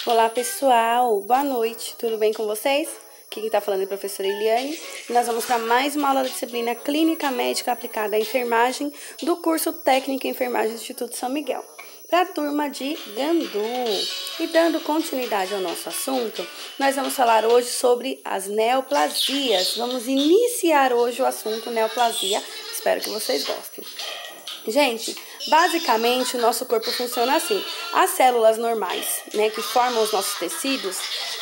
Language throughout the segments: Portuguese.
Olá pessoal, boa noite, tudo bem com vocês? Aqui quem está falando é a professora Eliane e nós vamos para mais uma aula da disciplina Clínica Médica Aplicada à Enfermagem do curso Técnico em Enfermagem do Instituto São Miguel, para a turma de Gandu. E dando continuidade ao nosso assunto, nós vamos falar hoje sobre as neoplasias. Vamos iniciar hoje o assunto neoplasia, espero que vocês gostem. Gente, basicamente o nosso corpo funciona assim. As células normais, né, que formam os nossos tecidos,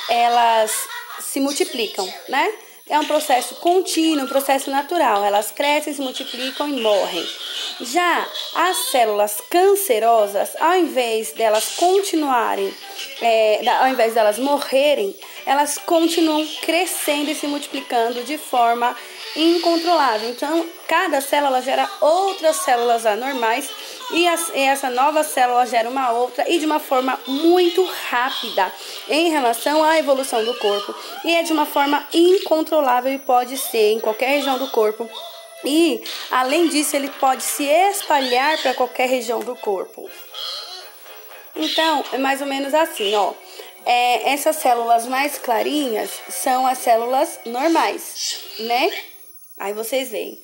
elas se multiplicam, né? É um processo contínuo, um processo natural. Elas crescem, se multiplicam e morrem. Já as células cancerosas, ao invés delas continuarem, ao invés delas morrerem, elas continuam crescendo e se multiplicando de forma incontrolável. Então, cada célula gera outras células anormais e essa nova célula gera uma outra e de uma forma muito rápida em relação à evolução do corpo. E é de uma forma incontrolável e pode ser em qualquer região do corpo. E, além disso, ele pode se espalhar para qualquer região do corpo. Então, é mais ou menos assim, ó. Essas células mais clarinhas são as células normais, né? Aí vocês veem.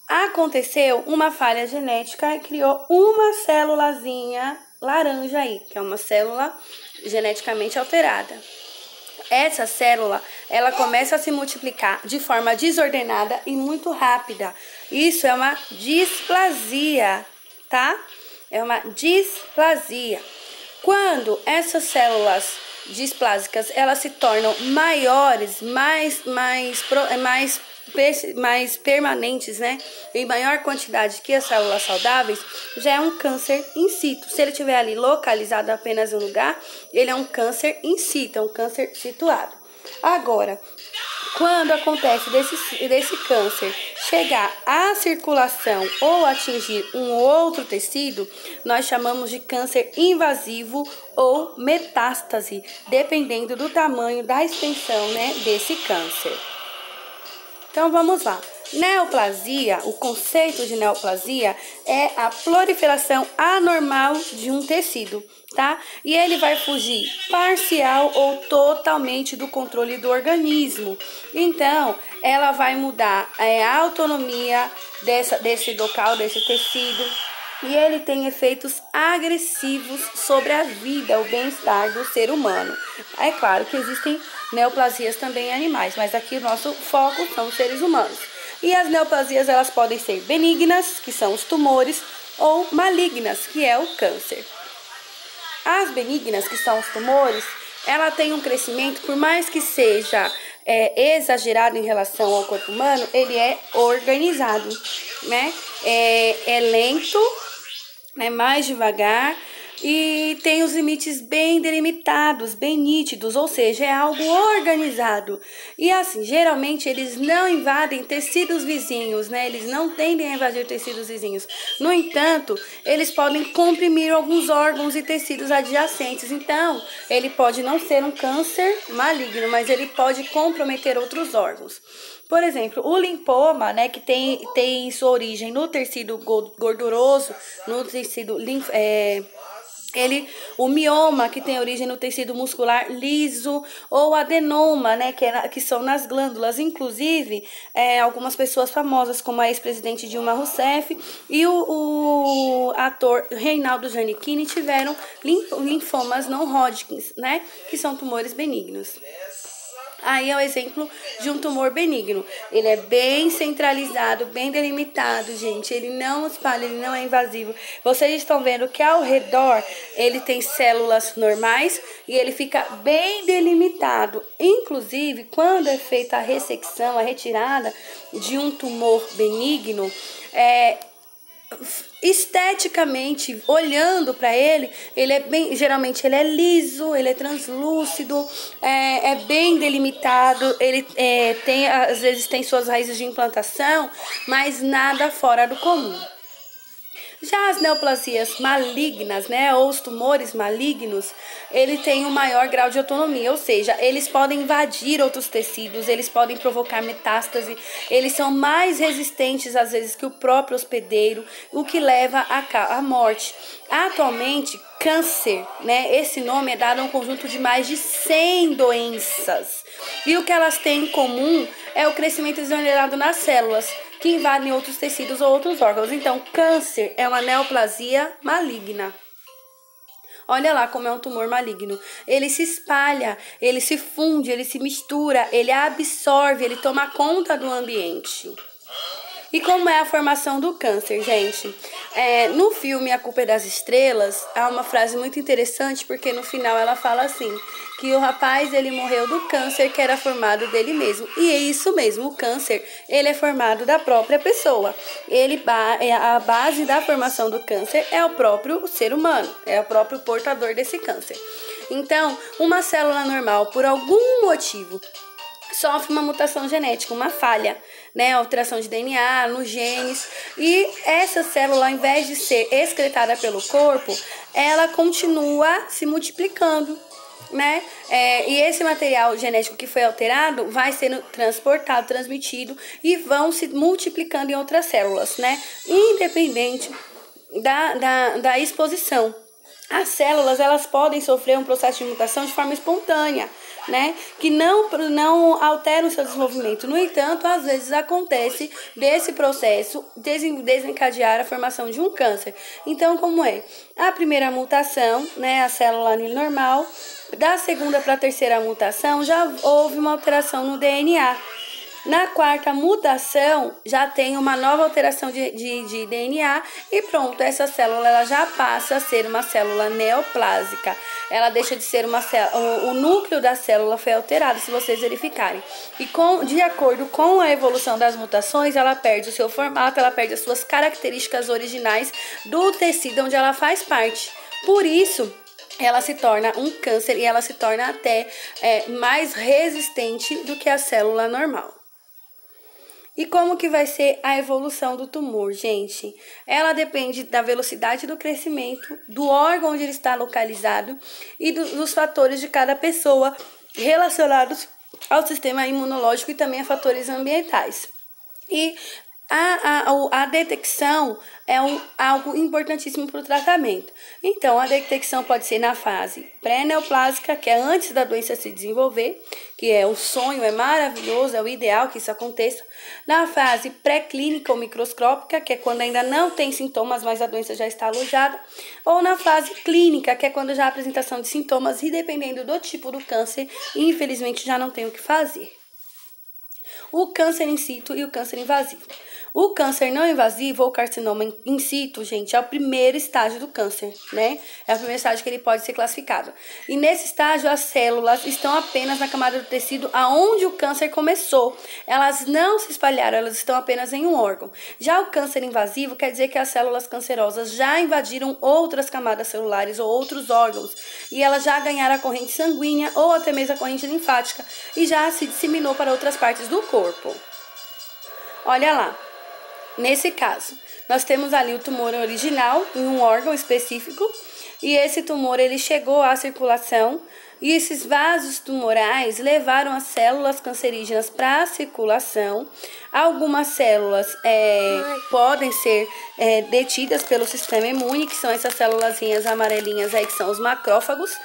Aconteceu uma falha genética e criou uma célulazinha laranja aí, que é uma célula geneticamente alterada. Essa célula, ela começa a se multiplicar de forma desordenada e muito rápida. Isso é uma displasia, tá? É uma displasia. Quando essas células displásicas, elas se tornam maiores, mais permanentes, né? Em maior quantidade que as células saudáveis, já é um câncer in situ. Se ele estiver ali localizado apenas em um lugar, ele é um câncer in situ, é um câncer situado. Agora, quando acontece desse câncer chegar à circulação ou atingir um outro tecido, nós chamamos de câncer invasivo ou metástase, dependendo do tamanho da extensão, né, desse câncer. Então vamos lá. Neoplasia, o conceito de neoplasia é a proliferação anormal de um tecido, tá? E ele vai fugir parcial ou totalmente do controle do organismo. Então, ela vai mudar a autonomia desse local, desse tecido. E ele tem efeitos agressivos sobre a vida, o bem-estar do ser humano. É claro que existem neoplasias também em animais, mas aqui o nosso foco são os seres humanos. E as neoplasias, elas podem ser benignas, que são os tumores, ou malignas, que é o câncer. As benignas, que são os tumores, ela tem um crescimento, por mais que seja exagerado em relação ao corpo humano, ele é organizado, né? É lento, né, mais devagar e tem os limites bem delimitados, bem nítidos, ou seja, é algo organizado. E assim, geralmente eles não invadem tecidos vizinhos, né? Eles não tendem a invadir tecidos vizinhos. No entanto, eles podem comprimir alguns órgãos e tecidos adjacentes. Então, ele pode não ser um câncer maligno, mas ele pode comprometer outros órgãos. Por exemplo, o linfoma, né, que tem sua origem no tecido gorduroso, no tecido o mioma, que tem origem no tecido muscular liso, ou adenoma, né, que são nas glândulas. Inclusive, algumas pessoas famosas, como a ex-presidente Dilma Rousseff e o ator Reinaldo Giannichini, tiveram linfomas não Hodgkins, né, que são tumores benignos. Aí é o exemplo de um tumor benigno. Ele é bem centralizado, bem delimitado, gente. Ele não espalha, ele não é invasivo. Vocês estão vendo que ao redor ele tem células normais e ele fica bem delimitado. Inclusive, quando é feita a ressecção, a retirada de um tumor benigno, esteticamente, olhando para ele geralmente ele é liso, ele é translúcido, é bem delimitado, ele às vezes tem suas raízes de implantação, mas nada fora do comum. Já as neoplasias malignas, né, ou os tumores malignos, ele tem um maior grau de autonomia, ou seja, eles podem invadir outros tecidos, eles podem provocar metástase, eles são mais resistentes às vezes que o próprio hospedeiro, o que leva à morte. Atualmente, câncer, né, esse nome é dado a um conjunto de mais de 100 doenças. E o que elas têm em comum é o crescimento desordenado nas células, que invadem outros tecidos ou outros órgãos. Então, câncer é uma neoplasia maligna. Olha lá como é um tumor maligno. Ele se espalha, ele se funde, ele se mistura, ele absorve, ele toma conta do ambiente. E como é a formação do câncer, gente? No filme A Culpa é das Estrelas, há uma frase muito interessante, porque no final ela fala assim, que o rapaz, ele morreu do câncer que era formado dele mesmo. E é isso mesmo, o câncer, ele é formado da própria pessoa. A base da formação do câncer é o próprio ser humano, é o próprio portador desse câncer. Então, uma célula normal, por algum motivo, sofre uma mutação genética, uma falha, né, alteração de DNA, nos genes, e essa célula, ao invés de ser excretada pelo corpo, ela continua se multiplicando, né, e esse material genético que foi alterado vai sendo transportado, transmitido, e vão se multiplicando em outras células, né, independente da exposição. As células, elas podem sofrer um processo de mutação de forma espontânea, né? Que não altera o seu desenvolvimento. No entanto, às vezes acontece desse processo desencadear a formação de um câncer. Então, como é? A primeira mutação, né? A célula ali normal. Da segunda para a terceira mutação, já houve uma alteração no DNA. Na quarta mutação, já tem uma nova alteração de DNA e pronto, essa célula ela já passa a ser uma célula neoplásica. Ela deixa de ser uma célula, o núcleo da célula foi alterado, se vocês verificarem. E de acordo com a evolução das mutações, ela perde o seu formato, ela perde as suas características originais do tecido onde ela faz parte. Por isso, ela se torna um câncer e ela se torna até mais resistente do que a célula normal. E como que vai ser a evolução do tumor, gente? Ela depende da velocidade do crescimento, do órgão onde ele está localizado e dos fatores de cada pessoa relacionados ao sistema imunológico e também a fatores ambientais. E a detecção é algo importantíssimo para o tratamento. Então, a detecção pode ser na fase pré-neoplásica, que é antes da doença se desenvolver, que é um sonho, é maravilhoso, é o ideal que isso aconteça. Na fase pré-clínica ou microscópica, que é quando ainda não tem sintomas, mas a doença já está alojada. Ou na fase clínica, que é quando já há apresentação de sintomas e dependendo do tipo do câncer, infelizmente já não tem o que fazer. O câncer in situ e o câncer invasivo. O câncer não invasivo ou carcinoma in situ, gente, é o primeiro estágio do câncer, né? É o primeiro estágio que ele pode ser classificado. E nesse estágio, as células estão apenas na camada do tecido aonde o câncer começou. Elas não se espalharam, elas estão apenas em um órgão. Já o câncer invasivo quer dizer que as células cancerosas já invadiram outras camadas celulares ou outros órgãos. E elas já ganharam a corrente sanguínea ou até mesmo a corrente linfática e já se disseminou para outras partes do corpo. Olha lá. Nesse caso, nós temos ali o tumor original em um órgão específico e esse tumor ele chegou à circulação e esses vasos tumorais levaram as células cancerígenas para a circulação. Algumas células podem ser detidas pelo sistema imune, que são essas célulazinhas amarelinhas aí que são os macrófagos.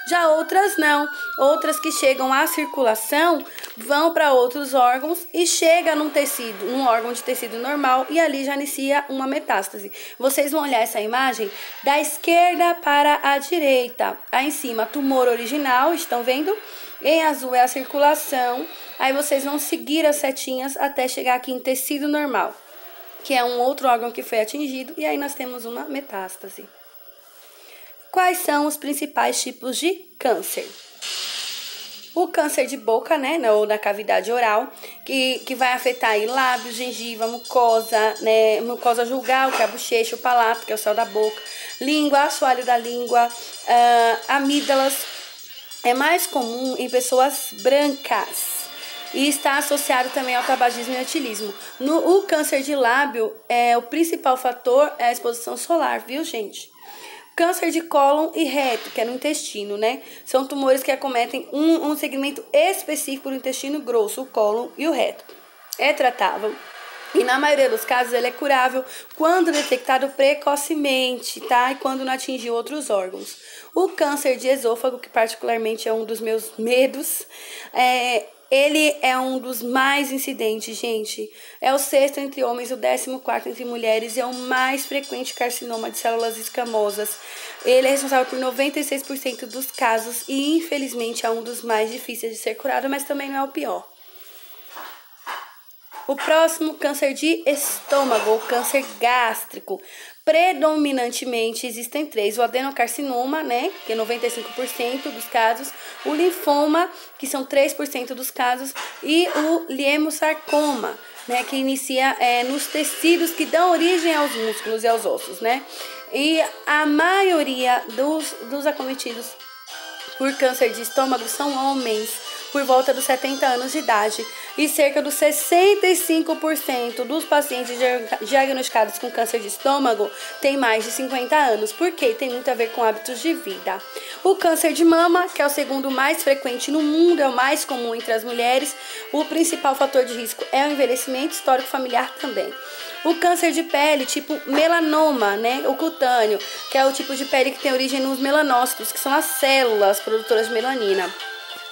Já outras não, outras que chegam à circulação vão para outros órgãos e chega num órgão de tecido normal e ali já inicia uma metástase. Vocês vão olhar essa imagem da esquerda para a direita. Aí em cima, tumor original, estão vendo? Em azul é a circulação. Aí vocês vão seguir as setinhas até chegar aqui em tecido normal, que é um outro órgão que foi atingido e aí nós temos uma metástase. Quais são os principais tipos de câncer? O câncer de boca, né, ou da cavidade oral, que vai afetar aí lábios, gengiva, mucosa, né, mucosa julgal, que é a bochecha, o palato, que é o céu da boca, língua, assoalho da língua, amígdalas. É mais comum em pessoas brancas. E está associado também ao tabagismo e etilismo. O câncer de lábio, o principal fator é a exposição solar, viu, gente? Câncer de cólon e reto, que é no intestino, né? São tumores que acometem um segmento específico do intestino grosso, o cólon e o reto. É tratável. E na maioria dos casos ele é curável quando detectado precocemente, tá? E quando não atingir outros órgãos. O câncer de esôfago, que particularmente é um dos meus medos, ele é um dos mais incidentes, gente. É o sexto entre homens, o 14º entre mulheres e é o mais frequente carcinoma de células escamosas. Ele é responsável por 96% dos casos e, infelizmente, é um dos mais difíceis de ser curado, mas também não é o pior. O próximo, câncer de estômago, ou câncer gástrico. Predominantemente existem 3, o adenocarcinoma, né, que é 95% dos casos, o linfoma, que são 3% dos casos, e o liemosarcoma, né, que inicia nos tecidos que dão origem aos músculos e aos ossos, né. E a maioria dos acometidos por câncer de estômago são homens, por volta dos 70 anos de idade, e cerca dos 65% dos pacientes diagnosticados com câncer de estômago têm mais de 50 anos, porque tem muito a ver com hábitos de vida. O câncer de mama, que é o segundo mais frequente no mundo, é o mais comum entre as mulheres. O principal fator de risco é o envelhecimento, histórico familiar também. O câncer de pele, tipo melanoma, né, o cutâneo, que é o tipo de pele que tem origem nos melanócitos, que são as células produtoras de melanina.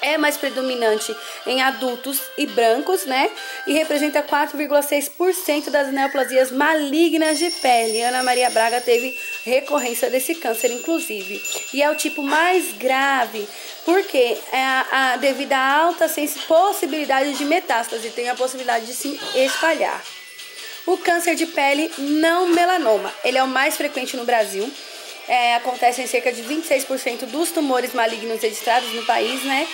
É mais predominante em adultos e brancos, né? E representa 4,6% das neoplasias malignas de pele. Ana Maria Braga teve recorrência desse câncer, inclusive. E é o tipo mais grave, porque devido à alta possibilidade de metástase, tem a possibilidade de se espalhar. O câncer de pele não melanoma, ele é o mais frequente no Brasil. Acontece em cerca de 26% dos tumores malignos registrados no país, né?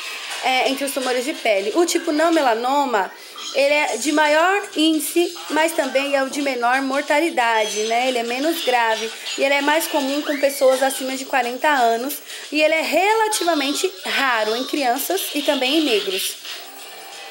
Entre os tumores de pele. O tipo não melanoma, ele é de maior índice, mas também é o de menor mortalidade, né? Ele é menos grave e ele é mais comum com pessoas acima de 40 anos e ele é relativamente raro em crianças e também em negros.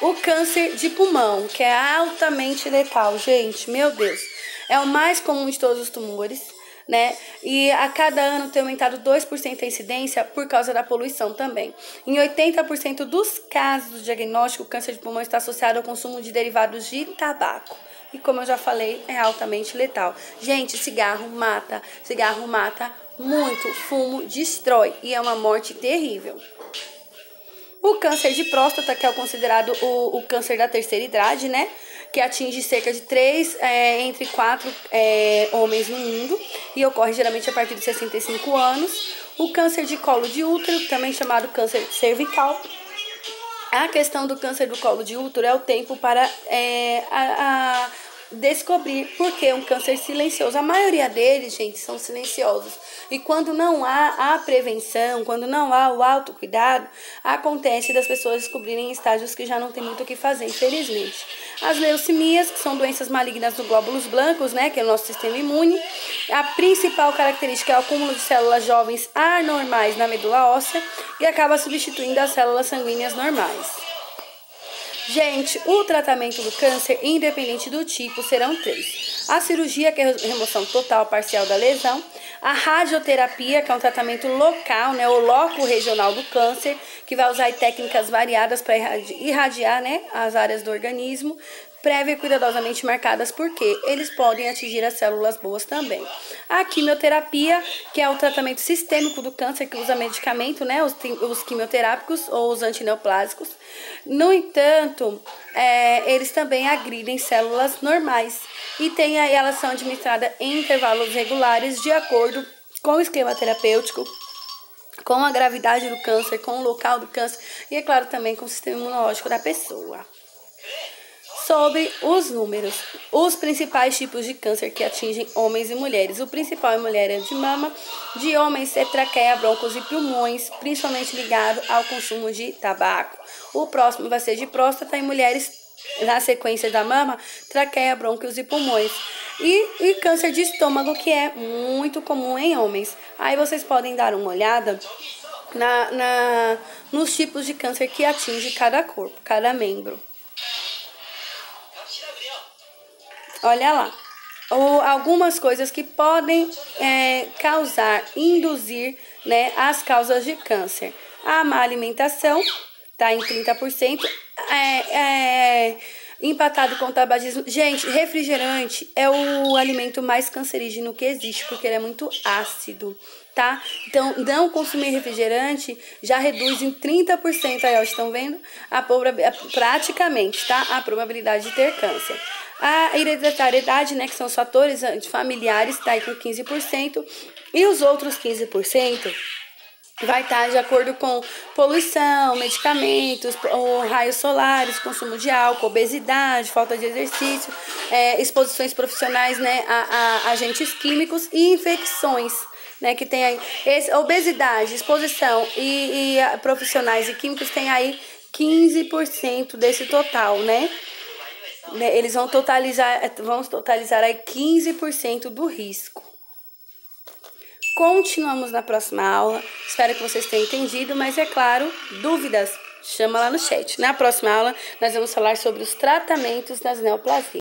O câncer de pulmão, que é altamente letal, gente, meu Deus, é o mais comum de todos os tumores, né? E a cada ano tem aumentado 2% a incidência por causa da poluição também. Em 80% dos casos do diagnóstico, o câncer de pulmão está associado ao consumo de derivados de tabaco. E como eu já falei, é altamente letal. Gente, cigarro mata muito, fumo destrói e é uma morte terrível. O câncer de próstata, que é considerado o câncer da terceira idade, né? Que atinge cerca de 3 entre 4 homens no mundo e ocorre geralmente a partir de 65 anos. O câncer de colo de útero, também chamado câncer cervical. A questão do câncer do colo de útero é o tempo para descobrir, porque é um câncer silencioso. A maioria deles, gente, são silenciosos. E quando não há a prevenção, quando não há o autocuidado, acontece das pessoas descobrirem em estágios que já não tem muito o que fazer, infelizmente. As leucemias, que são doenças malignas dos glóbulos blancos, né, que é o nosso sistema imune. A principal característica é o acúmulo de células jovens anormais na medula óssea e acaba substituindo as células sanguíneas normais. Gente, o tratamento do câncer, independente do tipo, serão 3. A cirurgia, que é a remoção total parcial da lesão. A radioterapia, que é um tratamento local, né, ou loco regional do câncer, que vai usar técnicas variadas para irradiar, né, as áreas do organismo, prévia e cuidadosamente marcadas, porque eles podem atingir as células boas também. A quimioterapia, que é o tratamento sistêmico do câncer, que usa medicamento, né, os quimioterápicos ou os antineoplásicos. No entanto, eles também agridem células normais e elas são administradas em intervalos regulares de acordo com o esquema terapêutico, com a gravidade do câncer, com o local do câncer e, é claro, também com o sistema imunológico da pessoa. Sobre os números, os principais tipos de câncer que atingem homens e mulheres. O principal em mulher é de mama, de homens é traqueia, brônquios e pulmões, principalmente ligado ao consumo de tabaco. O próximo vai ser de próstata em mulheres, na sequência da mama, traqueia, brônquios e pulmões. E câncer de estômago, que é muito comum em homens. Aí vocês podem dar uma olhada nos tipos de câncer que atinge cada corpo, cada membro. Olha lá. Algumas coisas que podem induzir, né, as causas de câncer. A má alimentação, tá em 30%. Empatado com o tabagismo. Gente, refrigerante é o alimento mais cancerígeno que existe, porque ele é muito ácido, tá? Então, não consumir refrigerante já reduz em 30%, aí, ó, estão vendo? Praticamente, tá? A probabilidade de ter câncer. A hereditariedade, né, que são os fatores familiares, tá aí com 15%. E os outros 15% vai estar de acordo com poluição, medicamentos, raios solares, consumo de álcool, obesidade, falta de exercício, exposições profissionais, né, a agentes químicos e infecções, né, que tem aí obesidade, exposição e profissionais e químicos tem aí 15% desse total, né? Eles vão totalizar aí 15% do risco. Continuamos na próxima aula. Espero que vocês tenham entendido, mas é claro, dúvidas, chama lá no chat. Na próxima aula, nós vamos falar sobre os tratamentos das neoplasias.